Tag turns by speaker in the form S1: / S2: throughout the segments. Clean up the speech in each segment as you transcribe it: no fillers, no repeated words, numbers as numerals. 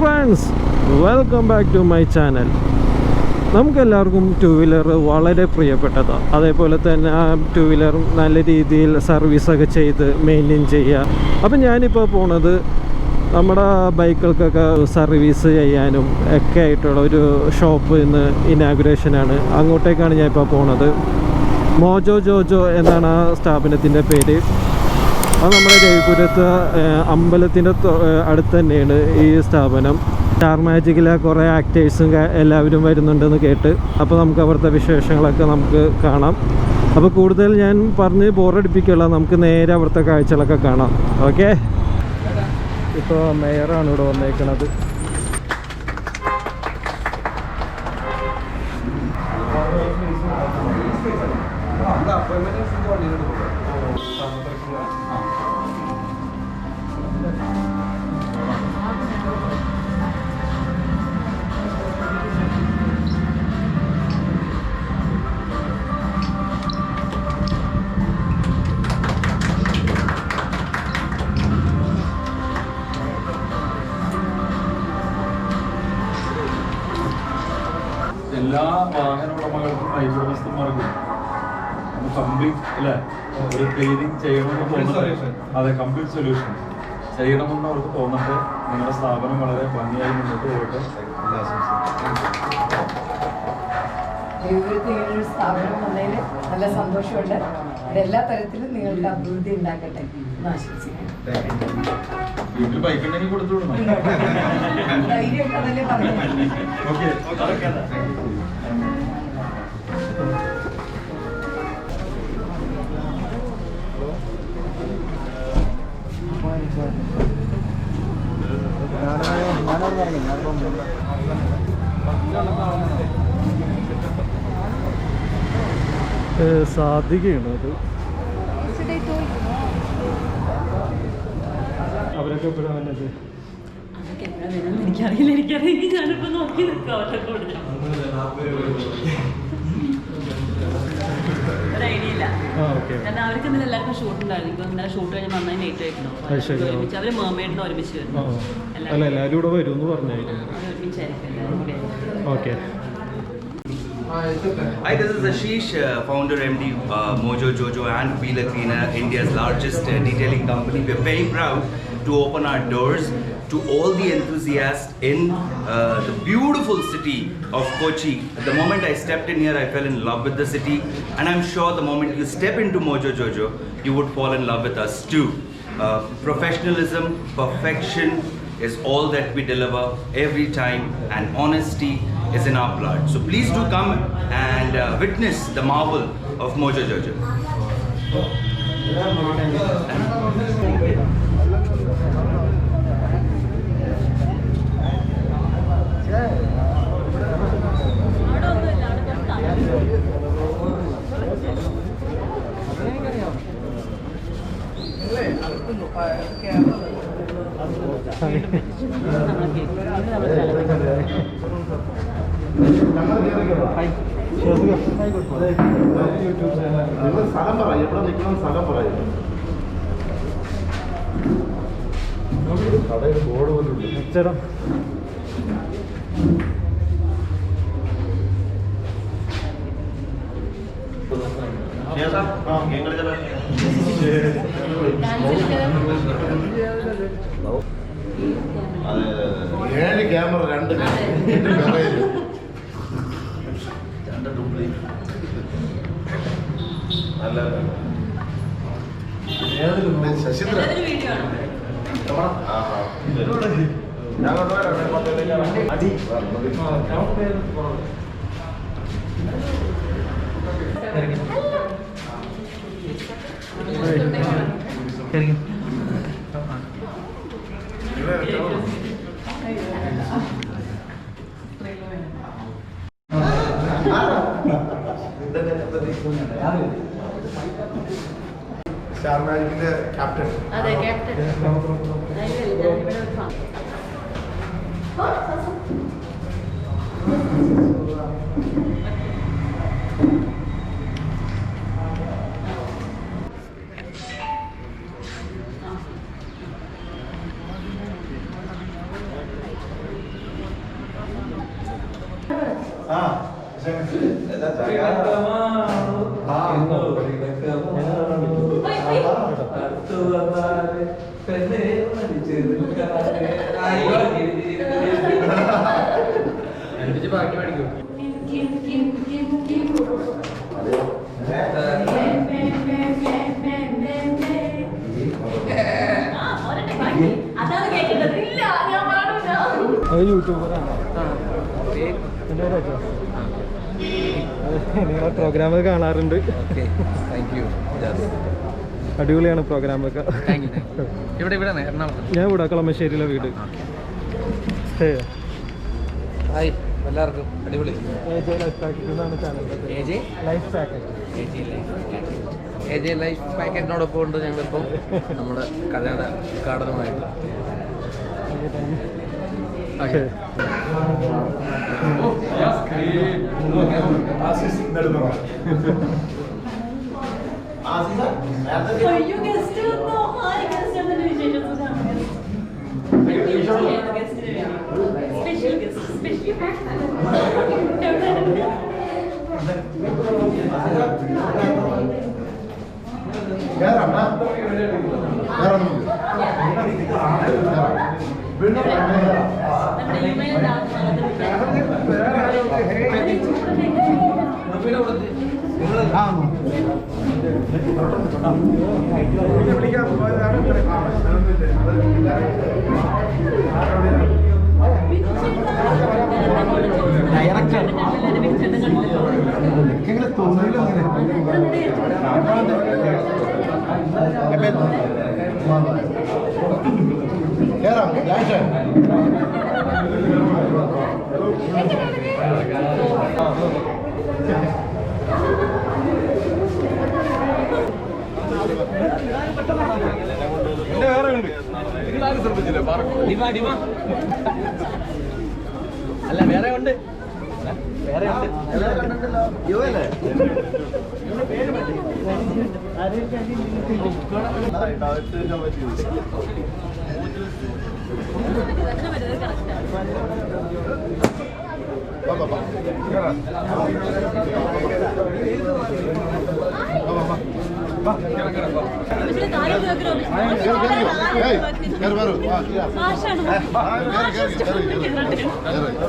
S1: Friends, welcome back to my channel. നമുക്കെല്ലാവർക്കും two wheeler വളരെ പ്രിയപ്പെട്ടതാണ്. അതേപോലെ തന്നെ ആ ടു വീലർ നല്ല രീതിയിൽ സർവീസൊക്കെ ചെയ്ത് മെയിൻറ്റെയിൻ ചെയ്യുക. അപ്പം ഞാനിപ്പോൾ പോണത് നമ്മുടെ ബൈക്കുകൾക്കൊക്കെ സർവീസ് ചെയ്യാനും ഒക്കെ ആയിട്ടുള്ള ഒരു ഷോപ്പ് ഇന്ന് ഇനാഗുറേഷനാണ്. അങ്ങോട്ടേക്കാണ് ഞാൻ ഇപ്പോൾ പോണത്. മോജോ ജോജോ എന്നാണ് ആ സ്ഥാപനത്തിൻ്റെ പേര്. അത് നമ്മുടെ രവിപുരത്ത് അമ്പലത്തിൻ്റെ അടുത്ത് തന്നെയാണ് ഈ സ്ഥാപനം. സ്റ്റാർ മാജിക്കിലെ കുറേ ആക്ടേഴ്സും എല്ലാവരും വരുന്നുണ്ടെന്ന് കേട്ട്. അപ്പോൾ നമുക്ക് അവിടുത്തെ വിശേഷങ്ങളൊക്കെ നമുക്ക് കാണാം. അപ്പോൾ കൂടുതൽ ഞാൻ പറഞ്ഞ് ബോറടിപ്പിക്കുകയുള്ള, നമുക്ക് നേരെ അവിടുത്തെ കാഴ്ചകളൊക്കെ കാണാം. ഓക്കെ, ഇപ്പോൾ മേയറാണ് ഇവിടെ വന്നേക്കണത്.
S2: എല്ലാ വാഹന ഉടമകൾക്കും ഉടമസ്ഥന്മാർക്കും കംപ്ലീറ്റ് അല്ലേ ഒരു ക്ലീനിങ് ചെയ്യണമെന്ന് തോന്നുന്നുണ്ട്. അതെ, കംപ്ലീറ്റ് സൊല്യൂഷൻ ചെയ്യണമെന്ന് അവർക്ക് തോന്നട്ടെ. നിങ്ങളുടെ സ്ഥാപനം വളരെ ഭംഗിയായി മുന്നോട്ട് പോകട്ടെ. എല്ലാ
S3: ഒരു സ്ഥാപനം വന്നതിൽ നല്ല സന്തോഷമുണ്ട്. ഇതെല്ലാ തരത്തിലും നിങ്ങളുടെ അഭിവൃദ്ധി ഉണ്ടാക്കട്ടെ എന്ന് ആശംസിക്കുന്നു.
S2: വീട്ടിൽ ബൈക്ക് ഉണ്ടെങ്കിൽ കൊടുത്തു വിടണം.
S3: ധൈര്യം അതല്ലേ പറയുന്നത്.
S2: ഓക്കെ,
S1: സാധികയാണ് അത്. അവരൊക്കെ എപ്പോഴാണ് വന്നത്?
S4: എനിക്കറിയില്ല. ഞാനിപ്പോ നോക്കി നിൽക്കാം. ഒരു ഐഡിയ ഇല്ല. കാരണം അവർക്ക് ഇന്നലെ എല്ലാവർക്കും ഷൂട്ട് ഉണ്ടായിരുന്നു. ഇപ്പൊ ഇന്നലെ ഷൂട്ട് കഴിഞ്ഞ് നന്നായി ലേറ്റ് ആയിട്ടുണ്ടാവും. ഒരുമിച്ച് അവര് മേമേഡിന് ഒരുമിച്ച് വരുന്നു.
S1: അല്ല, എല്ലാവരും കൂടെ വരും എന്ന് പറഞ്ഞായിരുന്നു.
S4: ഒരുമിച്ചായിരിക്കും.
S1: Okay.
S5: Hi, this is Ashish, founder MD Mojo Jojo and Wheeler Cleaner, India's largest detailing company. We are very proud to open our doors to all the enthusiasts in the beautiful city of Kochi. The moment I stepped in here, I fell in love with the city, and I'm sure the moment you step into Mojo Jojo, you would fall in love with us too. Professionalism, perfection is all that we deliver every time, and honesty is in our blood. So please do come and witness the marvel of Mojo Jojo.
S6: സ്ഥലം പറയും, എവിടെ നിൽക്കണം സ്ഥലം പറയും. കടയിൽ board പോലും
S1: ചേട്ടാ,
S6: ഏഴ് ക്യാമറ, രണ്ട് ശശീന്ദ്ര ഞാൻ അടി സ്റ്റാർ മാജിക്കിന്റെ ക്യാപ്റ്റൻ.
S4: അതെ, ക്യാപ്റ്റൻ.
S7: ബാക്കി പഠിക്കും.
S1: യൂട്യൂബറാണ്. നിങ്ങളെ പ്രോഗ്രാം കാണാറുണ്ട്. അടിപൊളിയാണ് പ്രോഗ്രാമൊക്കെ. ഞാൻ ഇവിടെ കളമശ്ശേരിയിലെ വീട്.
S7: ഹായ് എല്ലാവർക്കും അടിപൊളി. ലൈഫ് പാക്കറ്റിനോടൊപ്പം ഉണ്ട് ഞങ്ങളിപ്പോൾ നമ്മുടെ കഥയുടെ ഉദ്ഘാടനമായിട്ട്. അല്ല വേറെ ഉണ്ട്.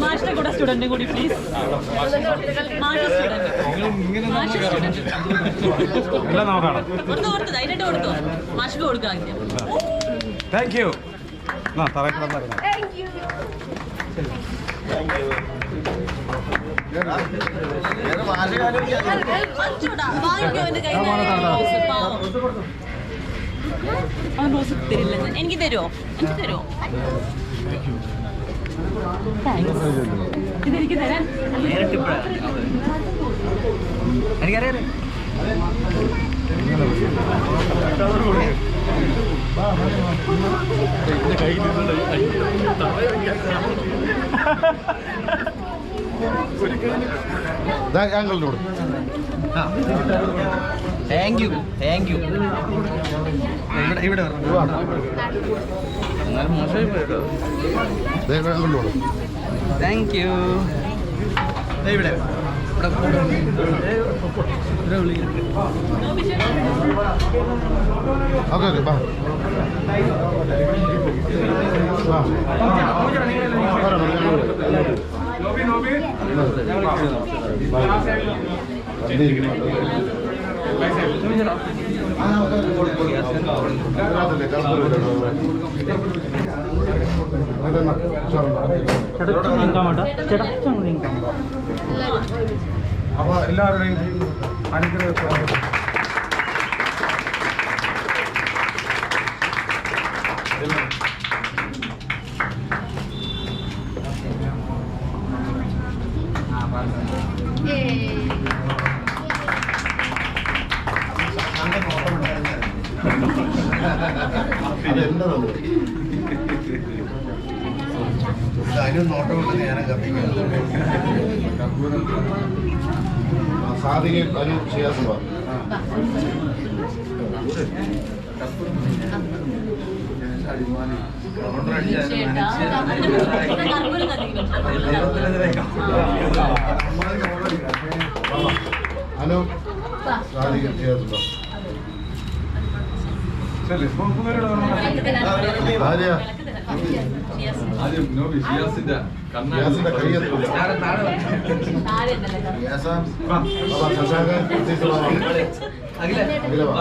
S4: മാഷിന്റെ കൂടെ സ്റ്റുഡന്റ് കൂടി പ്ലീസ്. അതിനായിട്ട് കൊടുത്തോ മാഷിക്ക് കൊടുക്കാം.
S8: Thank you.
S4: റോസ് തരില്ല. എനിക്ക് തരുമോ? എനിക്ക് തരുമോ? താങ്ക്സ്. ഇതെനിക്ക് തരാൻ
S7: എനിക്കറിയാം.
S6: ഞങ്ങളോട്
S7: താങ്ക് യു. Thank you. ഇവിടെ എന്നാലും മോശമായി പോയിട്ടോ.
S6: ഞങ്ങളോട്
S7: താങ്ക് യു. ഇവിടെ
S6: ഓക്കെ ഓക്കെ ബാ അപ്പൊ എല്ലാവരുടെയും അനുഗ്രഹം അതിനും നോട്ടമുണ്ടെന്ന് ഞാനും കത്തിക്കുന്നു. സാധിക അതിന് ചെയ്യാൻ അനു സാധിക ചെയ്യാത്തുണ്ടോ ആര്യ ഷിയാസിന്റെ കൈയെത്തും ശശാങ്ക അഖില വാ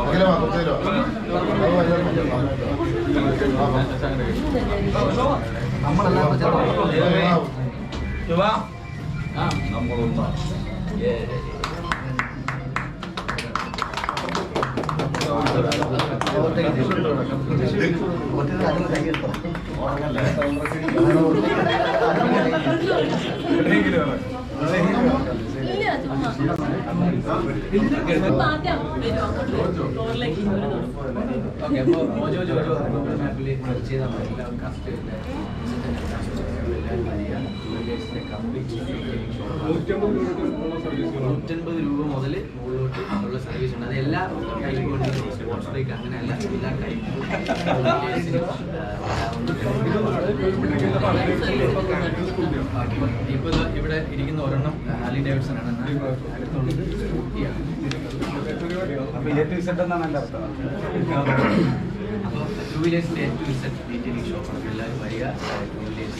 S6: അഖില വാ കുറച്ചേരോ നമ്മളൊന്നാ
S7: രൂപ മുതൽ മുകളിലോട്ട് ഉള്ള സർവീസ് ഉണ്ട്. അത് എല്ലാ ടൈപ്പും സ്പോർട്സ് ബൈക്ക് അങ്ങനെയല്ല, എല്ലാ ടൈപ്പും. ഇപ്പോൾ ഇവിടെ ഇരിക്കുന്ന ഒരെണ്ണം ഹാർലി ഡേവിഡ്സൺ ആണ്. അപ്പോൾ ടൂ വീലേഴ്സിൻ്റെ A to Z ഡീറ്റെയിലിംഗ് ഷോപ്പാണ്. എല്ലാവരും വരിക. ടൂ വീലേഴ്സ്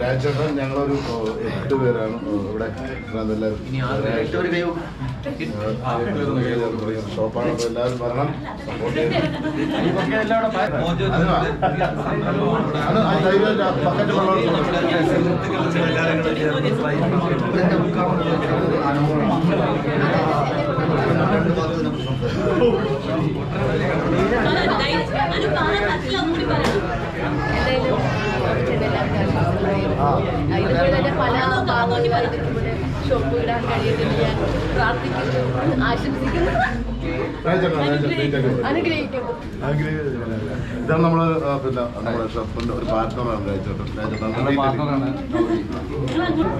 S6: രാജേട്ടൻ ഞങ്ങളൊരു 8 പേരാണ് ഇവിടെ എല്ലാവരും ഷോപ്പാണ്. അപ്പോൾ എല്ലാവരും വരണം, സപ്പോർട്ട്
S3: ഇതുപോലെ തന്നെ പല ഭാഗങ്ങളിലും ഷോപ്പ് ഇടാൻ കഴിയുന്നത് ഞാൻ പ്രാർത്ഥിക്കുന്നു, ആശംസിക്കുന്നു, അനുഗ്രഹിക്കുന്നു.
S6: ഇതാണ് നമ്മള് പിന്നെ നമ്മുടെ ഷോപ്പിന്റെ ഒരു പാർട്ട്ണറാണ് രാജേട്ടൻ. രാജേട്ടൻ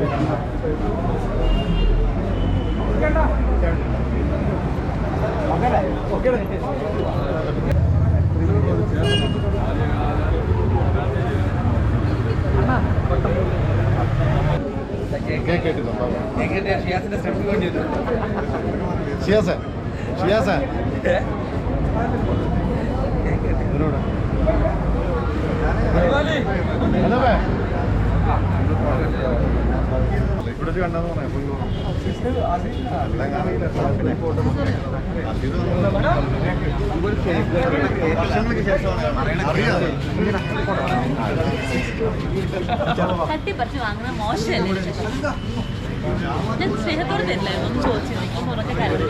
S7: ഷിയാസിന്റെ സ്റ്റെപ്പ് വേണ്ടി
S6: ഷിയാസൻ ഷിയാസൻ ഇവിടെ കണ്ടെന്ന് പറയാം.
S4: തട്ടിപ്പറിച്ച് വാങ്ങുന്ന മോശമല്ലേ? ഞാൻ സ്നേഹത്തോടെ തരില്ലായിരുന്നു, ഒന്ന് ചോദിച്ചു നിൽക്കും ഉറക്കെ കരുതൽ.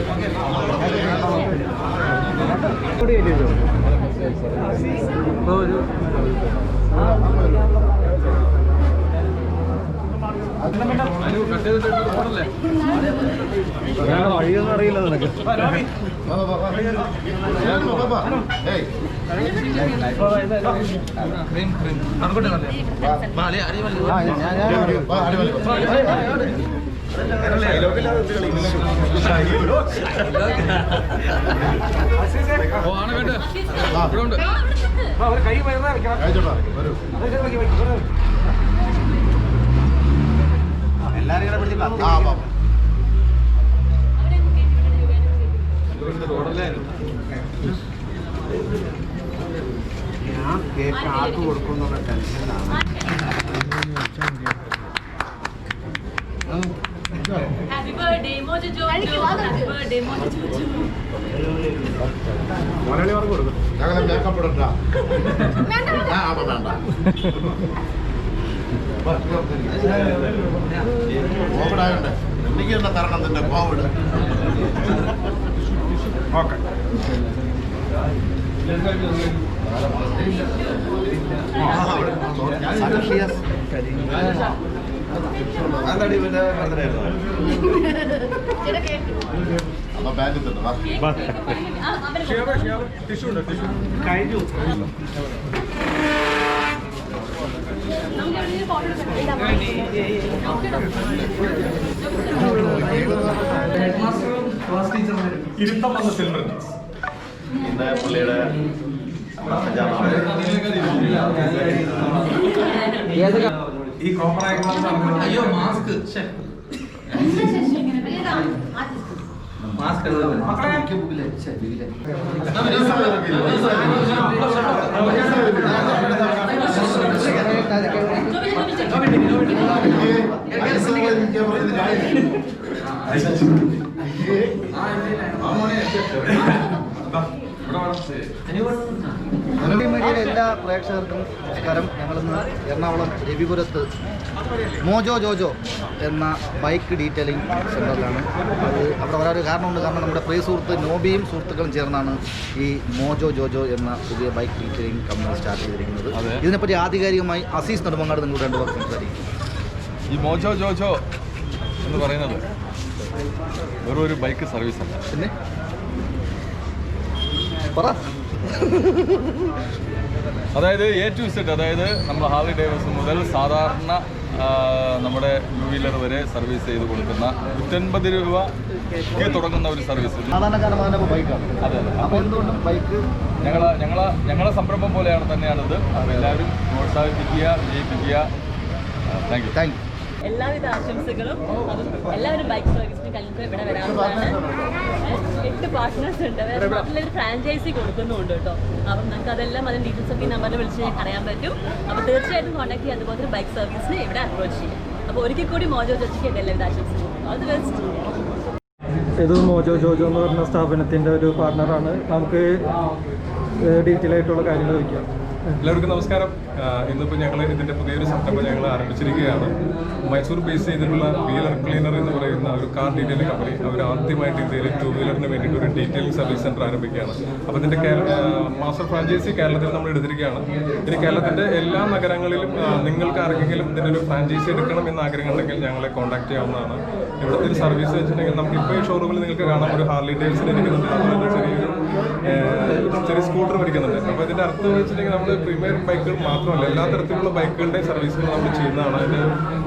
S6: വഴിയൊന്നും അറിയില്ല നിനക്ക്.
S7: എല്ലാവരും കൂടെ പിടിച്ച് ഞാൻ കേക്ക് ആർക്ക് കൊടുക്കുന്നുള്ള ടെൻഷനാണ്.
S4: Happy birthday, Mojo Jojo. Happy birthday, Mojo Jojo.
S6: മലയാളിമാർക്ക് കൊടുക്കും. ഞങ്ങളെ മേക്കപ്പ് ഇടട്ടാ. കോവിഡായോണ്ട് എനിക്ക് തന്നെ തരണം നിന്റെ കോവിഡ്. ഓക്കെ അപ്പൊ ബാൻഡിൽ തന്നെ
S4: കഴിഞ്ഞു.
S2: ഇരുത്തം വന്ന സിൽവർ
S6: പിന്നെ പുള്ളിയുടെ
S2: ഈ കോപ്പർ
S7: അയ്യോ മാസ്ക് മാസ്ക്
S9: മീഡിയയുടെ എല്ലാ പ്രേക്ഷകർക്കും നമസ്കാരം. ഞങ്ങളിന്ന് എറണാകുളം രവിപുരത്ത് മോജോ ജോജോ എന്ന ബൈക്ക് ഡീറ്റെയിലിംഗ് സെൻ്ററിലാണ്. അത് അവിടെ വരാൻ ഒരു കാരണമുണ്ട്. കാരണം നമ്മുടെ പ്രിയ സുഹൃത്ത് നോബിയും സുഹൃത്തുക്കളും ചേർന്നാണ് ഈ മോജോ ജോജോ എന്ന പുതിയ ബൈക്ക് ഡീറ്റെയിലിംഗ് കമ്പനി സ്റ്റാർട്ട് ചെയ്തിരിക്കുന്നത്. ഇതിനെപ്പറ്റി ആധികാരികമായി അസീസ് നെടുമങ്ങാട് നിങ്ങളുടെ രണ്ടു പേർക്ക് സംസാരിക്കും.
S2: ഈ മോജോ ജോജോ എന്ന് പറയുന്നത് വെറും ഒരു ബൈക്ക് സർവീസ് അല്ല.
S9: പിന്നെ പറ.
S2: അതായത് എ ടു സെഡ്, അതായത് നമ്മൾ ഹാർലി ഡേവിഡ്സൺ മുതൽ സാധാരണ നമ്മുടെ ടൂ വീലർ വരെ സർവീസ് ചെയ്ത് കൊടുക്കുന്ന 150 രൂപയ്ക്ക് തുടങ്ങുന്ന ഒരു സർവീസ്.
S9: സാധാരണക്കാരൻ ബൈക്കാണ്.
S2: അതെ,
S9: അപ്പോൾ എന്തുകൊണ്ടും ബൈക്ക്
S2: ഞങ്ങളെ സംരംഭം പോലെയാണ് തന്നെയാണിത്. അപ്പോൾ എല്ലാവരും പ്രോത്സാഹിപ്പിക്കുക, വിജയിപ്പിക്കുക. Thank you.
S4: എല്ലാവിധ ആശംസകളും. അപ്പം എല്ലാവരും ബൈക്ക് സർവീസിന് കഴിഞ്ഞിട്ട് ഇവിടെ വരാവുന്നതാണ്. 8 പാർട്ട്നേഴ്സ് ഉണ്ട്. ഒരു ഫ്രാഞ്ചൈസി കൊടുക്കുന്നുണ്ട് കേട്ടോ. അപ്പം നമുക്ക് അതെല്ലാം അതിൻ്റെ ഡീറ്റെയിൽസ് ഒക്കെ ഈ നമ്പറിൽ വിളിച്ച് അറിയാൻ പറ്റും. അപ്പോൾ തീർച്ചയായിട്ടും കോൺടാക്ട് ചെയ്യാൻ അതുപോലെ ബൈക്ക് സർവീസിന് ഇവിടെ അപ്രോച്ച് ചെയ്യും. അപ്പോൾ ഒരിക്കൽ കൂടി മോജോ ജോജോയ്ക്ക് എല്ലാവിധ ആശംസകളും. All the best.
S1: ഇത് മോജോ ജോജോ എന്ന് പറഞ്ഞ സ്ഥാപനത്തിൻ്റെ ഒരു പാർട്ണറാണ്. നമുക്ക് ഡീറ്റെയിൽ ആയിട്ടുള്ള കാര്യങ്ങൾ ചോദിക്കാം.
S2: എല്ലാവർക്കും നമസ്കാരം. ഇന്നിപ്പോൾ ഞങ്ങൾ ഇതിൻ്റെ പുതിയൊരു സംരംഭം ഞങ്ങൾ ആരംഭിച്ചിരിക്കുകയാണ്. മൈസൂർ ബേസ് ചെയ്തിട്ടുള്ള വീലർ ക്ലീനർ എന്ന് പറയുന്ന ഒരു കാർ ഡീറ്റെയിലിംഗ് കമ്പനി അവർ ആദ്യമായിട്ട് ഇന്ത്യയിൽ ടൂ വീലറിന് വേണ്ടിയിട്ട് ഒരു ഡീറ്റെയിലിംഗ് സർവീസ് സെൻറ്റർ ആരംഭിക്കുകയാണ്. അപ്പോൾ ഇതിൻ്റെ മാസ്റ്റർ ഫ്രാഞ്ചൈസി കേരളത്തിൽ നമ്മൾ എടുത്തിരിക്കുകയാണ്. ഇനി കേരളത്തിൻ്റെ എല്ലാ നഗരങ്ങളിലും നിങ്ങൾക്ക് ആർക്കെങ്കിലും ഇതിൻ്റെ ഒരു ഫ്രാഞ്ചൈസി എടുക്കണം എന്ന് ആഗ്രഹമുണ്ടെങ്കിൽ ഞങ്ങളെ കോൺടാക്ട് ചെയ്യാവുന്നതാണ്. ഇവിടുത്തെ ഒരു സർവീസ് വെച്ചിട്ടുണ്ടെങ്കിൽ നമുക്ക് ഇപ്പോൾ ഈ ഷോറൂമിൽ നിങ്ങൾക്ക് കാണാം, ഒരു ഹാർലി ഡേവിഡ്സൺ ഇരിക്കുന്നുണ്ട്, അതുപോലെ ചെറിയ സ്കൂട്ടർ മേടിക്കുന്നുണ്ട്. അപ്പോൾ ഇതിൻ്റെ അർത്ഥം എന്ന് വെച്ചിട്ടുണ്ടെങ്കിൽ നമ്മൾ പ്രീമിയർ ബൈക്കുകൾ മാത്രമല്ല എല്ലാ തരത്തിലുള്ള ബൈക്കുകളുടെ സർവീസുകൾ നമ്മൾ ചെയ്യുന്നതാണ്. അതിൻ്റെ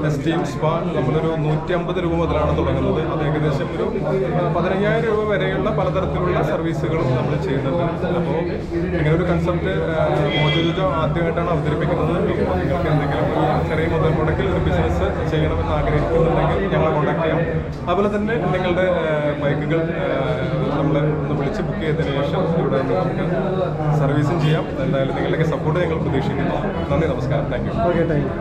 S2: എസ്റ്റീം സ്പാ നമ്മളൊരു 150 രൂപ മുതലാണ് തുടങ്ങുന്നത്. അത് ഏകദേശം ഒരു 15,000 രൂപ വരെയുള്ള പലതരത്തിലുള്ള സർവീസുകളും നമ്മൾ ചെയ്യുന്നുണ്ട്. അപ്പോൾ ഇങ്ങനെ ഒരു കൺസെപ്റ്റ് മോജോ ജോജോ ആദ്യമായിട്ടാണ് അവതരിപ്പിക്കുന്നത്. അപ്പോൾ നിങ്ങൾക്ക് എന്തെങ്കിലും ഒരു ചെറിയ മുതൽ മുടക്കിൽ ഒരു ബിസിനസ് ചെയ്യണമെന്ന് ആഗ്രഹിക്കുന്നുണ്ടെങ്കിൽ ഞങ്ങളെ കോൺടാക്ട് ചെയ്യാം. അതുപോലെ തന്നെ നിങ്ങളുടെ ബൈക്കുകൾ നമ്മളെ ഒന്ന് വിളിച്ച് ബുക്ക് ചെയ്തതിന് ശേഷം ഇവിടെ നമുക്ക് സർവീസും ചെയ്യാം. എന്തായാലും നിങ്ങളുടെയൊക്കെ സപ്പോർട്ട് ഞങ്ങൾ പ്രതീക്ഷിക്കുന്നു. നന്ദി, നമസ്കാരം. Thank you.
S1: Okay, thank you.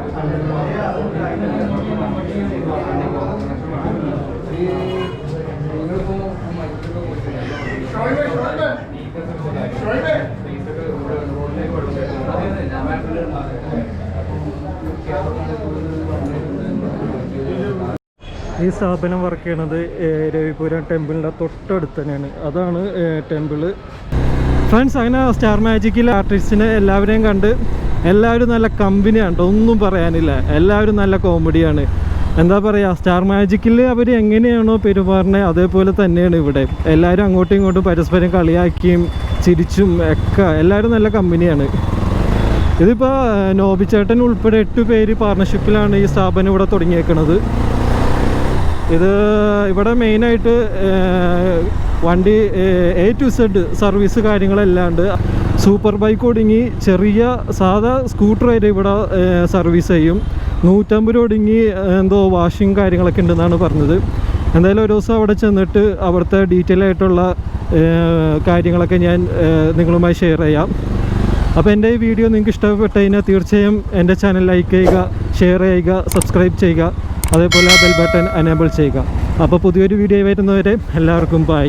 S1: ഈ സ്ഥാപനം വർക്ക് ചെയ്യണത് രവിപുരം ടെമ്പിളിൻ്റെ തൊട്ടടുത്ത് തന്നെയാണ്. അതാണ് ടെമ്പിള്. ഫ്രണ്ട്സ്, അങ്ങനെ സ്റ്റാർ മാജിക്കിലെ ആർട്ടിസ്റ്റിനെ എല്ലാവരെയും കണ്ട് എല്ലാവരും നല്ല കമ്പനിയാണ്, ഒന്നും പറയാനില്ല. എല്ലാവരും നല്ല കോമഡിയാണ്. എന്താ പറയുക, സ്റ്റാർ മാജിക്കിൽ അവർ എങ്ങനെയാണോ പെരുമാറുന്നത് അതേപോലെ തന്നെയാണ് ഇവിടെ. എല്ലാവരും അങ്ങോട്ടും ഇങ്ങോട്ടും പരസ്പരം കളിയാക്കിയും ചിരിച്ചും ഒക്കെ എല്ലാവരും നല്ല കമ്പനിയാണ്. ഇതിപ്പോൾ നോബിച്ചേട്ടൻ ഉൾപ്പെടെ 8 പേര് പാർട്ണർഷിപ്പിലാണ് ഈ സ്ഥാപനം ഇവിടെ തുടങ്ങിയേക്കുന്നത്. ഇത് ഇവിടെ മെയിനായിട്ട് വണ്ടി A to Z സർവീസ് കാര്യങ്ങളല്ലാണ്ട് സൂപ്പർ ബൈക്ക് ഒടുങ്ങി ചെറിയ സാധാ സ്കൂട്ടർ വരെ ഇവിടെ സർവീസ് ചെയ്യും. 150 ഒടുങ്ങി എന്തോ വാഷിങ് കാര്യങ്ങളൊക്കെ ഉണ്ടെന്നാണ് പറഞ്ഞത്. എന്തായാലും ഒരു ദിവസം അവിടെ ചെന്നിട്ട് അവിടുത്തെ ഡീറ്റെയിൽ ആയിട്ടുള്ള കാര്യങ്ങളൊക്കെ ഞാൻ നിങ്ങളുമായി ഷെയർ ചെയ്യാം. അപ്പോൾ എൻ്റെ ഈ വീഡിയോ നിങ്ങൾക്ക് ഇഷ്ടപ്പെട്ട് കഴിഞ്ഞാൽ തീർച്ചയായും എൻ്റെ ചാനൽ ലൈക്ക് ചെയ്യുക, ഷെയർ ചെയ്യുക, സബ്സ്ക്രൈബ് ചെയ്യുക, അതേപോലെ ബെൽ ബട്ടൺ എനേബിൾ ചെയ്യുക. അപ്പോൾ പുതിയൊരു വീഡിയോ വരുന്നവരെ എല്ലാവർക്കും ബൈ.